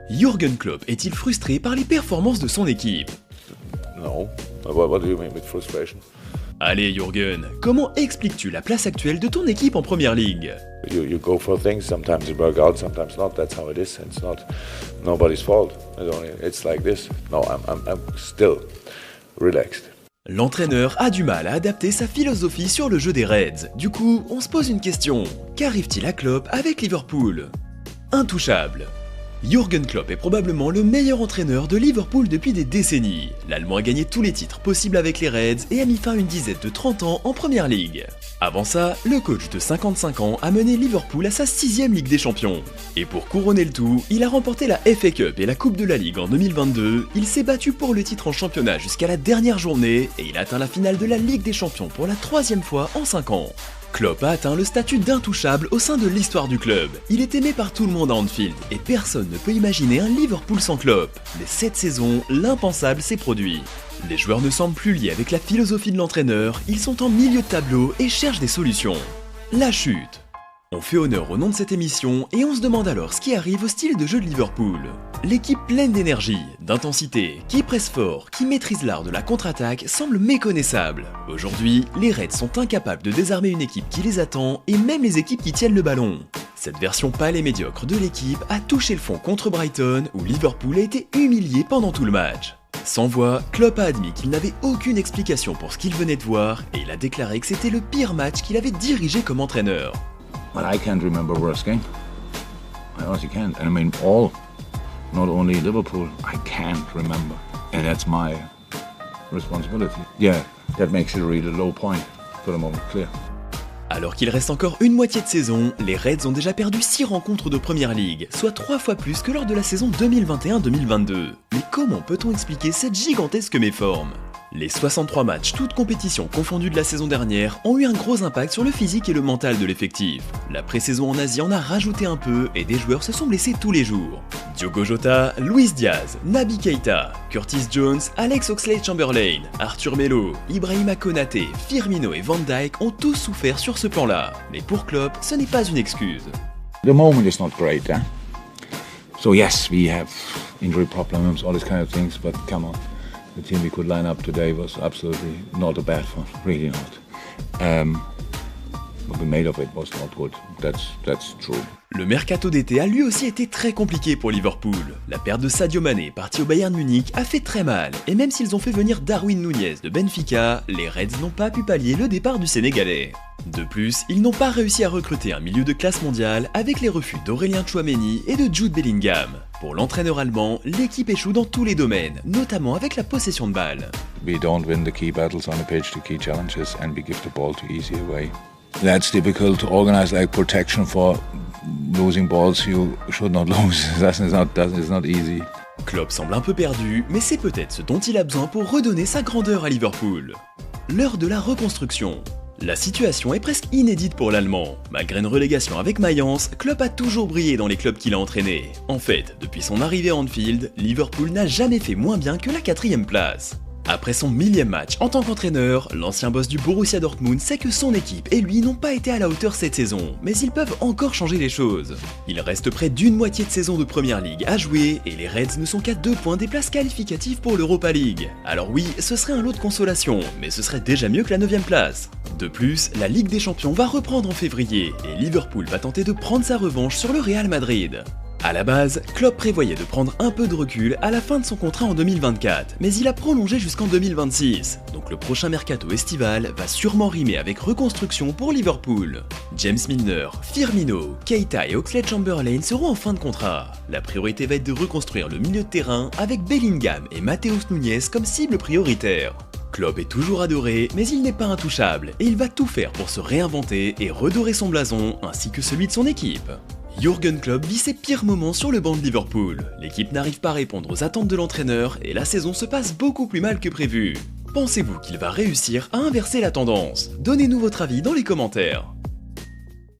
Jürgen Klopp est-il frustré par les performances de son équipe? No. What do you mean with frustration? Allez Jürgen, comment expliques-tu la place actuelle de ton équipe en Première Ligue? You go for things, sometimes it works out, sometimes not. That's how it is. It's not nobody's fault. It's like this. No, I'm still relaxed. L'entraîneur a du mal à adapter sa philosophie sur le jeu des Reds. Du coup, on se pose une question. Qu'arrive-t-il à Klopp avec Liverpool? Intouchable. Jürgen Klopp est probablement le meilleur entraîneur de Liverpool depuis des décennies. L'Allemand a gagné tous les titres possibles avec les Reds et a mis fin à une dizaine de 30 ans en Première Ligue. Avant ça, le coach de 55 ans a mené Liverpool à sa 6ème Ligue des Champions. Et pour couronner le tout, il a remporté la FA Cup et la Coupe de la Ligue en 2022, il s'est battu pour le titre en championnat jusqu'à la dernière journée et il a atteint la finale de la Ligue des Champions pour la 3ème fois en 5 ans. Klopp a atteint le statut d'intouchable au sein de l'histoire du club. Il est aimé par tout le monde à Anfield et personne ne peut imaginer un Liverpool sans Klopp. Mais cette saison, l'impensable s'est produit. Les joueurs ne semblent plus liés avec la philosophie de l'entraîneur, ils sont en milieu de tableau et cherchent des solutions. La chute. On fait honneur au nom de cette émission et on se demande alors ce qui arrive au style de jeu de Liverpool. L'équipe pleine d'énergie, d'intensité, qui presse fort, qui maîtrise l'art de la contre-attaque semble méconnaissable. Aujourd'hui, les Reds sont incapables de désarmer une équipe qui les attend et même les équipes qui tiennent le ballon. Cette version pâle et médiocre de l'équipe a touché le fond contre Brighton où Liverpool a été humilié pendant tout le match. Sans voix, Klopp a admis qu'il n'avait aucune explication pour ce qu'il venait de voir et il a déclaré que c'était le pire match qu'il avait dirigé comme entraîneur. Well, I can't remember a worse game. I honestly can't. And I mean, not only Liverpool, I can't remember. And that's my responsibility. Yeah, that makes it a really low point for the moment, clear. Alors qu'il reste encore une moitié de saison, les Reds ont déjà perdu 6 rencontres de Première Ligue, soit 3 fois plus que lors de la saison 2021-2022. Mais comment peut-on expliquer cette gigantesque méforme? Les 63 matchs, toutes compétitions confondues de la saison dernière, ont eu un gros impact sur le physique et le mental de l'effectif. La pré-saison en Asie en a rajouté un peu et des joueurs se sont blessés tous les jours. Diogo Jota, Luis Diaz, Naby Keita, Curtis Jones, Alex Oxlade-Chamberlain, Arthur Melo, Ibrahima Konaté, Firmino et Van Dijk ont tous souffert sur ce plan-là. Mais pour Klopp, ce n'est pas une excuse. The moment is not great, eh? So yes, we have injury problems, all these kind of things, but come on. The team we could line up today was absolutely not a bad one, really not. What we made of it was not good, that's true. Le mercato d'été a lui aussi été très compliqué pour Liverpool. La perte de Sadio Mané, parti au Bayern Munich, a fait très mal. Et même s'ils ont fait venir Darwin Núñez de Benfica, les Reds n'ont pas pu pallier le départ du Sénégalais. De plus, ils n'ont pas réussi à recruter un milieu de classe mondiale avec les refus d'Aurélien Tchouaméni et de Jude Bellingham. Pour l'entraîneur allemand, l'équipe échoue dans tous les domaines, notamment avec la possession de balle. We don't win the key battles on the pitch, the key challenges, and we give the ball too easy away. That's difficult to organize, like protection for losing balls you should not lose. It's not easy. Klopp semble un peu perdu, mais c'est peut-être ce dont il a besoin pour redonner sa grandeur à Liverpool. L'heure de la reconstruction. La situation est presque inédite pour l'Allemand. Malgré une relégation avec Mayence, Klopp a toujours brillé dans les clubs qu'il a entraînés. En fait, depuis son arrivée à Anfield, Liverpool n'a jamais fait moins bien que la 4ème place. Après son 1000e match en tant qu'entraîneur, l'ancien boss du Borussia Dortmund sait que son équipe et lui n'ont pas été à la hauteur cette saison, mais ils peuvent encore changer les choses. Il reste près d'une moitié de saison de Première Ligue à jouer et les Reds ne sont qu'à 2 points des places qualificatives pour l'Europa League. Alors oui, ce serait un lot de consolation, mais ce serait déjà mieux que la 9ème place. De plus, la Ligue des Champions va reprendre en février et Liverpool va tenter de prendre sa revanche sur le Real Madrid. À la base, Klopp prévoyait de prendre un peu de recul à la fin de son contrat en 2024, mais il a prolongé jusqu'en 2026, donc le prochain mercato estival va sûrement rimer avec reconstruction pour Liverpool. James Milner, Firmino, Keita et Oxlade-Chamberlain seront en fin de contrat. La priorité va être de reconstruire le milieu de terrain avec Bellingham et Matheus Núñez comme cible prioritaire. Klopp est toujours adoré, mais il n'est pas intouchable et il va tout faire pour se réinventer et redorer son blason ainsi que celui de son équipe. Jürgen Klopp vit ses pires moments sur le banc de Liverpool. L'équipe n'arrive pas à répondre aux attentes de l'entraîneur et la saison se passe beaucoup plus mal que prévu. Pensez-vous qu'il va réussir à inverser la tendance? Donnez-nous votre avis dans les commentaires.